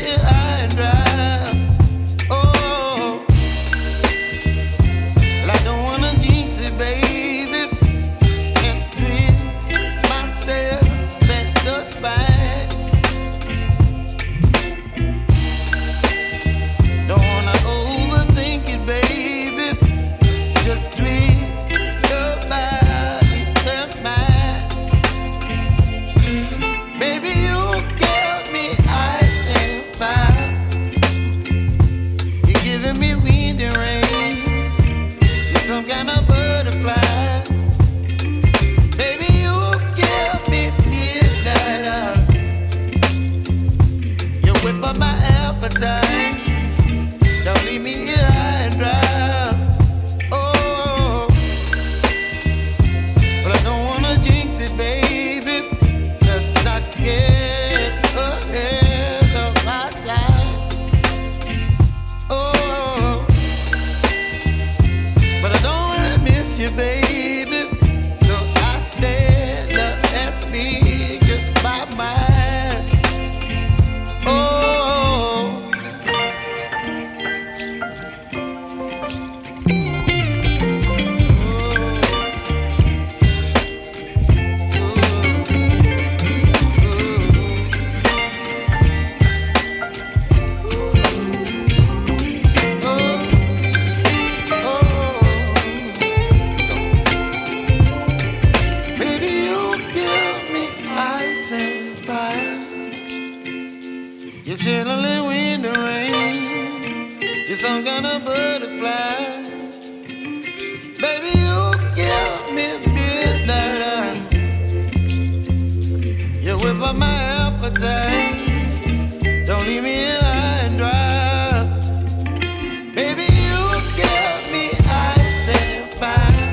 here high and dry. Oh, well, I don't wanna jinx it, baby, and twist myself at the spine. Don't wanna overthink it, baby. It's just twist your body and mine. Baby, you give me ice and fire. You're giving me wind and rain. You're some kind of butterfly. Baby, you give me midnight. You whip up my appetite. Don't leave me here high and dry. Oh, but I don't wanna jinx it, baby. Let's not get ahead of my time. Oh, but I don't wanna miss you, baby. So I stand up and speak my mind. Oh. Baby, you give me ice and fire. You're channeling wind and rain. You're some kind of butterfly. Baby, you give me midnight. You whip up my appetite. Don't leave me here high and dry. Baby, you give me ice and fire.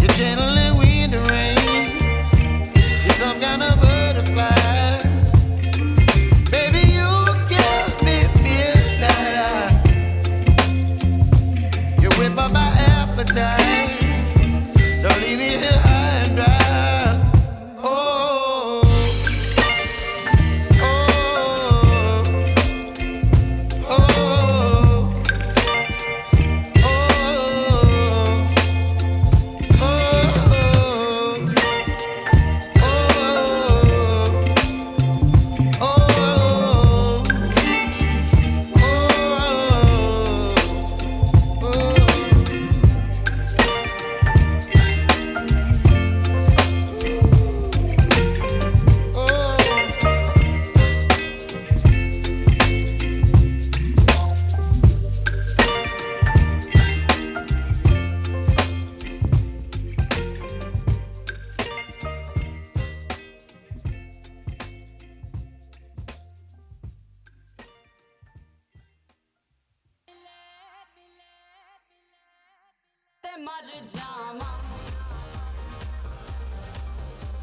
You're channeling wind and rain. You're some kind of butterfly. Baby, you give me midnight. You whip up my appetite. Don't leave me here high and dry. Oh, oh, oh, oh, ਤੇ ਮਰ ਜਾਵਾਂ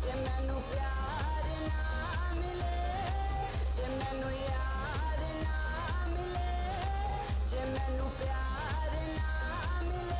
ਜੇ ਮੈਨੂੰ ਪਿਆਰ ਨਾ ਮਿਲੇ ਜੇ ਮੈਨੂੰ